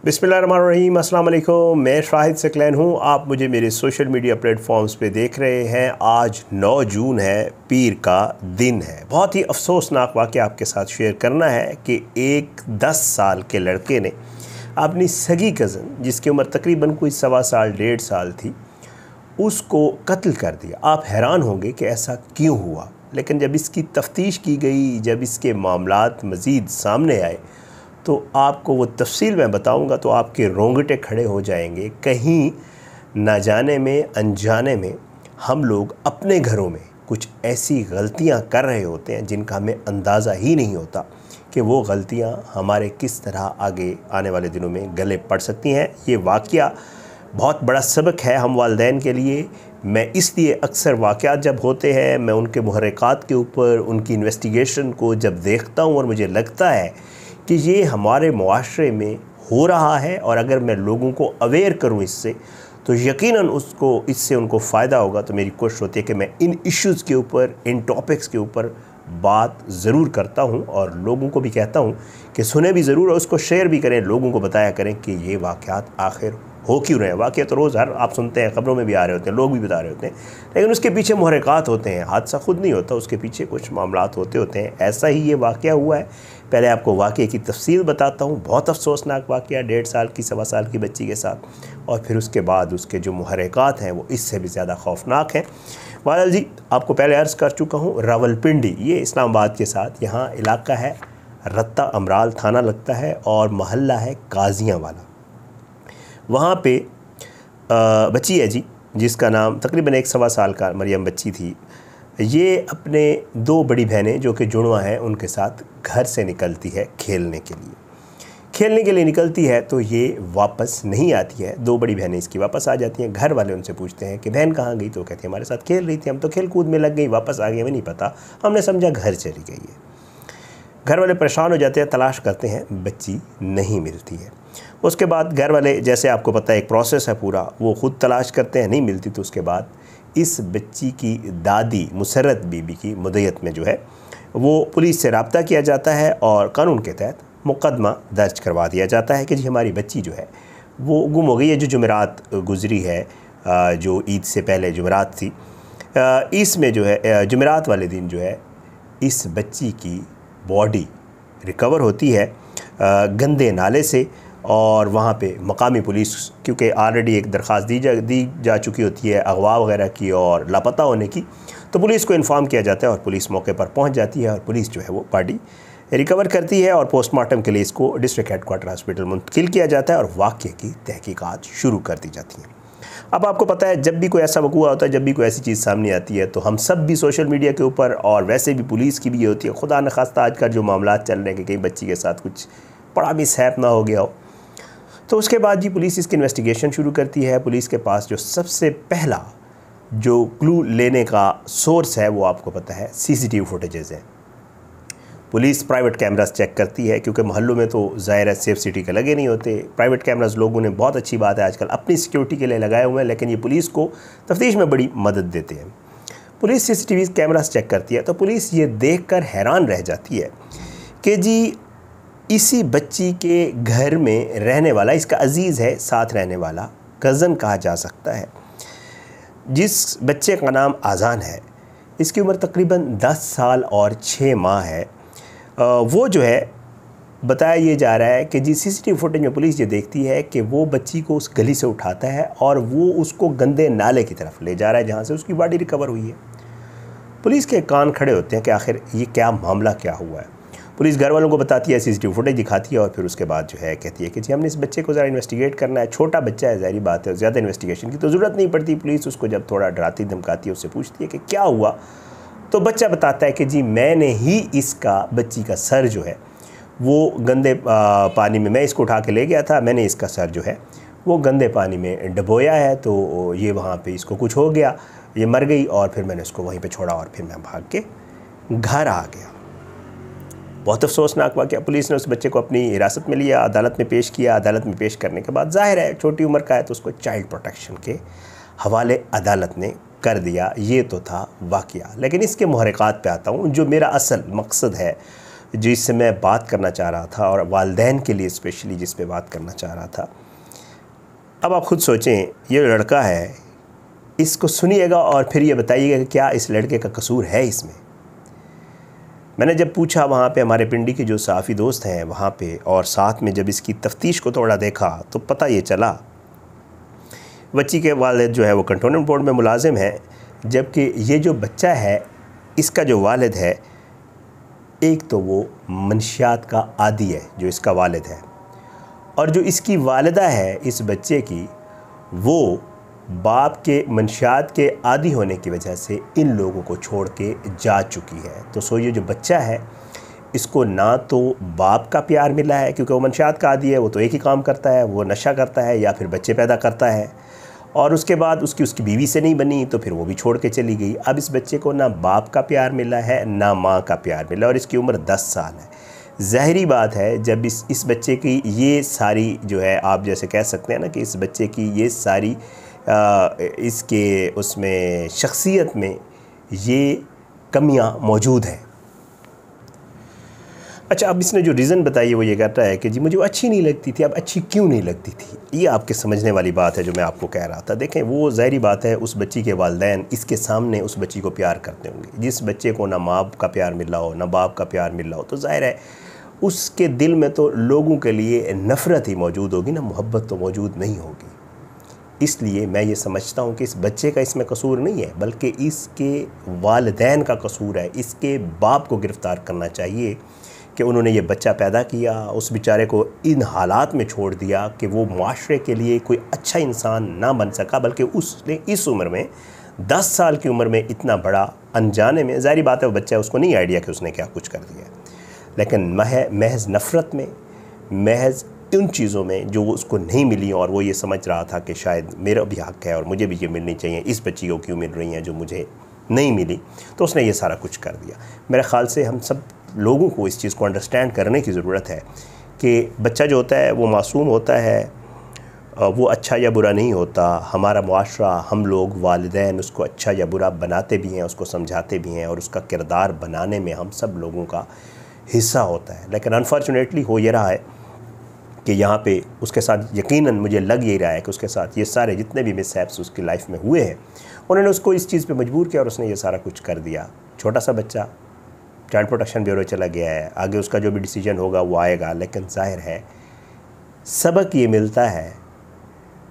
बिस्मिल्लाहिर्रहमानिर्रहीम, अस्सलाम वालेकुम। मैं शाहिद सकलैन हूँ। आप मुझे मेरे सोशल मीडिया प्लेटफॉर्म्स पे देख रहे हैं। आज 9 जून है, पीर का दिन है। बहुत ही अफसोसनाक वाक़या आपके साथ शेयर करना है कि एक 10 साल के लड़के ने अपनी सगी कज़न, जिसकी उम्र तकरीबन कोई 1.25 साल 1.5 साल थी, उसको कत्ल कर दिया। आप हैरान होंगे कि ऐसा क्यों हुआ, लेकिन जब इसकी तफ्तीश की गई, जब इसके मामलात मज़ीद सामने आए तो आपको वो तफसील मैं बताऊंगा तो आपके रोंगटे खड़े हो जाएंगे। कहीं ना जाने में, अनजाने में हम लोग अपने घरों में कुछ ऐसी गलतियां कर रहे होते हैं जिनका हमें अंदाज़ा ही नहीं होता कि वो गलतियां हमारे किस तरह आगे आने वाले दिनों में गले पड़ सकती हैं। ये वाक़या बहुत बड़ा सबक है हम वालिदैन के लिए। मैं इसलिए अक्सर वाक़यात जब होते हैं, मैं उनके मुहर्रिकात के ऊपर, उनकी इन्वेस्टिगेशन को जब देखता हूँ और मुझे लगता है कि ये हमारे मुआशरे में हो रहा है और अगर मैं लोगों को अवेयर करूं इससे, तो यकीनन इससे उनको फ़ायदा होगा। तो मेरी कोशिश होती है कि मैं इन इश्यूज़ के ऊपर, इन टॉपिक्स के ऊपर बात ज़रूर करता हूं और लोगों को भी कहता हूं कि सुने भी ज़रूर और उसको शेयर भी करें, लोगों को बताया करें कि ये वाक़यात आखिर हो क्यों रहे हैं। वाक़या तो रोज़ हर आप सुनते हैं, ख़बरों में भी आ रहे होते हैं, लोग भी बता रहे होते हैं, लेकिन उसके पीछे मुहर्रिकात होते हैं। हादसा खुद नहीं होता, उसके पीछे कुछ मामलात होते हैं। ऐसा ही ये वाक़या हुआ है। पहले आपको वाक़ये की तफसील बताता हूँ। बहुत अफसोसनाक वाक़या 1.5 साल की, 1.25 साल की बच्ची के साथ, और फिर उसके बाद उसके जो मुहर्रिकात हैं वो इससे भी ज़्यादा खौफनाक हैं। वालद जी, आपको पहले अर्ज़ कर चुका हूँ, रावलपिंडी ये इस्लामाबाद के साथ यहाँ इलाका है, रत्ता अमराल थाना लगता है और महल्ला है काजियाँ वाला। वहाँ पे बच्ची है जी, जिसका नाम तकरीबन 1-1.25 साल का मरियम बच्ची थी। ये अपने 2 बड़ी बहनें जो कि जुड़वा हैं उनके साथ घर से निकलती है खेलने के लिए निकलती है, तो ये वापस नहीं आती है। 2 बड़ी बहनें इसकी वापस आ जाती हैं। घर वाले उनसे पूछते हैं कि बहन कहाँ गई, तो कहती है हमारे साथ खेल रही थी, हम तो खेल कूद में लग गई, वापस आ गई, हमें नहीं पता, हमने समझा घर चली गई है। घर वाले परेशान हो जाते हैं, तलाश करते हैं, बच्ची नहीं मिलती है। उसके बाद घर वाले, जैसे आपको पता है एक प्रोसेस है पूरा, वो ख़ुद तलाश करते हैं, नहीं मिलती तो उसके बाद इस बच्ची की दादी मुसर्रत बीबी की मुद्दत में जो है वो पुलिस से रब्ता किया जाता है और कानून के तहत मुकदमा दर्ज करवा दिया जाता है कि जी हमारी बच्ची जो है वो गुम हो गई है। जो जुमेरात गुज़री है, जो ईद से पहले जुमेरात थी, इसमें जो है जुमेरात वाले दिन जो है इस बच्ची की बॉडी रिकवर होती है गंदे नाले से, और वहाँ पे मकामी पुलिस, क्योंकि ऑलरेडी एक दरख्वास्त दी जा चुकी होती है अगवा वगैरह की और लापता होने की, तो पुलिस को इन्फॉर्म किया जाता है और पुलिस मौके पर पहुँच जाती है और पुलिस जो है वो बॉडी रिकवर करती है और पोस्टमार्टम के लिए इसको डिस्ट्रिक्ट हेडक्वार्टर हॉस्पिटल मुंतकिल किया जाता है और वाक़ये की तहकीकात शुरू कर दी जाती हैं। अब आपको पता है जब भी कोई ऐसा वक़ूआ होता है, जब भी कोई ऐसी चीज़ सामने आती है, तो हम सब भी सोशल मीडिया के ऊपर, और वैसे भी पुलिस की भी ये होती है, खुदा न खास्ता आज का जो मामला चल रहे हैं कि कहीं बच्ची के साथ कुछ बड़ा मिसहैप ना हो गया हो, तो उसके बाद जी पुलिस इसकी इन्वेस्टिगेशन शुरू करती है। पुलिस के पास जो सबसे पहला जो क्लू लेने का सोर्स है वो आपको पता है CCTV फुटेजेस है। पुलिस प्राइवेट कैमरास चेक करती है, क्योंकि मोहल्लों में तो ज़ाहिर है सेफ सिटी के लगे नहीं होते। प्राइवेट कैमरास लोगों ने, बहुत अच्छी बात है, आजकल अपनी सिक्योरिटी के लिए लगाए हुए हैं, लेकिन ये पुलिस को तफ्तीश में बड़ी मदद देते हैं। पुलिस CCTV कैमरास चेक करती है तो पुलिस ये देख कर हैरान रह जाती है कि जी इसी बच्ची के घर में रहने वाला, इसका अजीज़ है, साथ रहने वाला, कज़न कहा जा सकता है, जिस बच्चे का नाम आज़ान है, इसकी उम्र तकरीबन 10 साल और 6 माह है। वो जो है, बताया ये जा रहा है कि जी CCTV फुटेज में पुलिस ये देखती है कि वो बच्ची को उस गली से उठाता है और वो उसको गंदे नाले की तरफ ले जा रहा है जहाँ से उसकी बॉडी रिकवर हुई है। पुलिस के कान खड़े होते हैं कि आखिर ये क्या मामला क्या हुआ है। पुलिस घर वालों को बताती है, CCTV फुटेज दिखाती है और फिर उसके बाद जो है कहती है कि जी हमने इस बच्चे को ज़रा इन्वेस्टिगेट करना है। छोटा बच्चा है, ज़ाहिर बात है, ज़्यादा इन्वेस्टिगेशन की तो ज़रूरत नहीं पड़ती। पुलिस उसको जब थोड़ा डराती धमकाती है, उससे पूछती है कि क्या हुआ, तो बच्चा बताता है कि जी मैंने ही इसका, बच्ची का सर जो है वो गंदे पानी में, मैं इसको उठा के ले गया था, मैंने इसका सर जो है वो गंदे पानी में डुबोया है, तो ये वहाँ पे इसको कुछ हो गया, ये मर गई और फिर मैंने इसको वहीं पे छोड़ा और फिर मैं भाग के घर आ गया। बहुत अफसोसनाक वाक़या। पुलिस ने उस बच्चे को अपनी हिरासत में लिया, अदालत में पेश किया। अदालत में पेश करने के बाद ज़ाहिर है छोटी उम्र का है तो उसको चाइल्ड प्रोटेक्शन के हवाले अदालत ने कर दिया। ये तो था वाक़या, लेकिन इसके मुहर्रिकात पे आता हूँ। जो मेरा असल मकसद है जिससे मैं बात करना चाह रहा था, और वालिदैन के लिए स्पेशली जिस पे बात करना चाह रहा था। अब आप ख़ुद सोचें, ये लड़का है, इसको सुनिएगा और फिर ये बताइएगा कि क्या इस लड़के का कसूर है इसमें। मैंने जब पूछा वहाँ पे हमारे पिंडी के जो सहाफ़ी दोस्त हैं वहाँ पे, और साथ में जब इसकी तफ्तीश को थोड़ा देखा तो पता ये चला बच्ची के वालिद जो है वो कंटोनमेंट बोर्ड में मुलाजिम है, जबकि ये जो बच्चा है इसका जो वालिद है, एक तो वो मंशियात का आदी है जो इसका वालिद है, और जो इसकी वालिदा है इस बच्चे की, वो बाप के मंशियात के आदी होने की वजह से इन लोगों को छोड़ के जा चुकी है। तो सो ये जो बच्चा है इसको ना तो बाप का प्यार मिला है, क्योंकि वो मंशियात का आदी है, वो तो एक ही काम करता है, वो नशा करता है या फिर बच्चे पैदा करता है, और उसके बाद उसकी बीवी से नहीं बनी तो फिर वो भी छोड़ के चली गई। अब इस बच्चे को ना बाप का प्यार मिला है ना माँ का प्यार मिला, और इसकी उम्र 10 साल है। ज़ाहिरी बात है जब इस बच्चे की ये सारी जो है, आप जैसे कह सकते हैं ना कि इस बच्चे की ये सारी इसके उसमें शख्सियत में ये कमियां मौजूद हैं। अच्छा, अब इसने जो रीज़न बताई वो ये कहता है कि जी मुझे वो अच्छी नहीं लगती थी। अब अच्छी क्यों नहीं लगती थी, ये आपके समझने वाली बात है जो मैं आपको कह रहा था। देखें, वो ज़ाहिरी बात है उस बच्ची के वालिदैन इसके सामने उस बच्ची को प्यार करते होंगे। जिस बच्चे को ना माँ का प्यार मिल रहा हो ना बाप का प्यार मिल रहा हो, तो ज़ाहिर है उसके दिल में तो लोगों के लिए नफ़रत ही मौजूद होगी ना, मोहब्बत तो मौजूद नहीं होगी। इसलिए मैं ये समझता हूँ कि इस बच्चे का इसमें कसूर नहीं है, बल्कि इसके वालिदैन का कसूर है। इसके बाप को गिरफ़्तार करना चाहिए कि उन्होंने ये बच्चा पैदा किया, उस बेचारे को इन हालात में छोड़ दिया कि वो माशरे के लिए कोई अच्छा इंसान ना बन सका, बल्कि उसने इस उम्र में 10 साल की उम्र में इतना बड़ा अनजाने में, ज़ाहिर बात है वो बच्चा है, उसको नहीं आइडिया कि उसने क्या कुछ कर दिया, लेकिन महज नफ़रत में, महज उन चीज़ों में जो वो उसको नहीं मिली, और वो ये समझ रहा था कि शायद मेरा भी हक़ है और मुझे भी ये मिलनी चाहिए, इस बच्ची को क्यों मिल रही हैं जो मुझे नहीं मिली, तो उसने ये सारा कुछ कर दिया। मेरे ख़्याल से हम सब लोगों को इस चीज़ को अंडरस्टैंड करने की ज़रूरत है कि बच्चा जो होता है वो मासूम होता है, वो अच्छा या बुरा नहीं होता। हमारा मुआशरा, हम लोग वालिदैन उसको अच्छा या बुरा बनाते भी हैं, उसको समझाते भी हैं, और उसका किरदार बनाने में हम सब लोगों का हिस्सा होता है। लेकिन अनफॉर्चुनेटली हो ये रहा है कि यहाँ पे उसके साथ, यकीनन मुझे लग यही रहा है कि उसके साथ ये सारे जितने भी मिसहैप्स उसकी लाइफ में हुए हैं, उन्होंने उसको इस चीज़ पे मजबूर किया और उसने ये सारा कुछ कर दिया। छोटा सा बच्चा चाइल्ड प्रोटेक्शन ब्यूरो चला गया है, आगे उसका जो भी डिसीजन होगा वो आएगा, लेकिन जाहिर है सबक ये मिलता है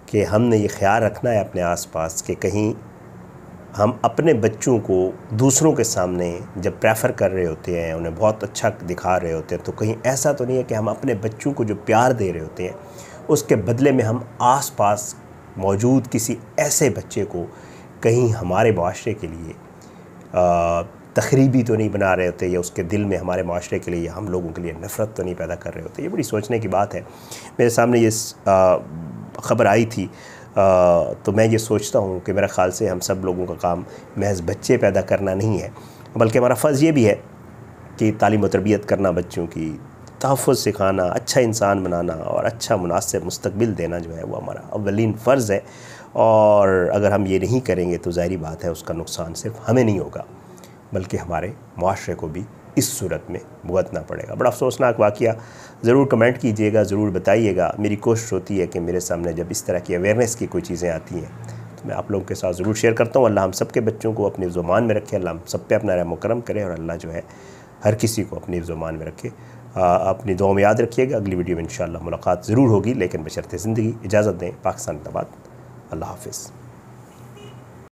कि हमने ये ख्याल रखना है अपने आसपास कि कहीं हम अपने बच्चों को दूसरों के सामने जब प्रेफर कर रहे होते हैं, उन्हें बहुत अच्छा दिखा रहे होते हैं, तो कहीं ऐसा तो नहीं है कि हम अपने बच्चों को जो प्यार दे रहे होते हैं उसके बदले में हम आसपास मौजूद किसी ऐसे बच्चे को कहीं हमारे माशरे के लिए तखरीबी तो नहीं बना रहे होते, या उसके दिल में हमारे माशरे के लिए या हम लोगों के लिए नफ़रत तो नहीं पैदा कर रहे होते। ये बड़ी सोचने की बात है। मेरे सामने ये ख़बर आई थी, तो मैं ये सोचता हूँ कि मेरे ख़्याल से हम सब लोगों का काम महज बच्चे पैदा करना नहीं है, बल्कि हमारा फ़र्ज़ ये भी है कि तालीम व तरबियत करना, बच्चों की तहफ़्फ़ुज़ सिखाना, अच्छा इंसान बनाना और अच्छा मुनासिब मुस्तक़बिल देना जो है वो हमारा अव्वलीन फ़र्ज़ है। और अगर हम ये नहीं करेंगे तो ज़ाहिरी बात है उसका नुकसान सिर्फ हमें नहीं होगा, बल्कि हमारे माशरे को भी इस सूरत में भुगतना पड़ेगा। बड़ा अफसोसनाक वाक़या। ज़रूर कमेंट कीजिएगा, ज़रूर बताइएगा। मेरी कोशिश होती है कि मेरे सामने जब इस तरह की अवेयरनेस की कोई चीज़ें आती हैं तो मैं आप लोगों के साथ ज़रूर शेयर करता हूँ। अल्लाह हम सब के बच्चों को अपनी ज़ुबान में रखे, अल्लाह हम सब पे अपना रहम करम करे, और अल्लाह जो है हर किसी को अपनी ज़ुबान में रखे। अपनी दुआ में याद रखिएगा। अगली वीडियो में इंशाअल्लाह मुलाकात ज़रूर होगी, लेकिन बशर्ते ज़िंदगी। इजाज़त दें। पाकिस्तान जिंदाबाद। अल्लाह हाफ़िज़।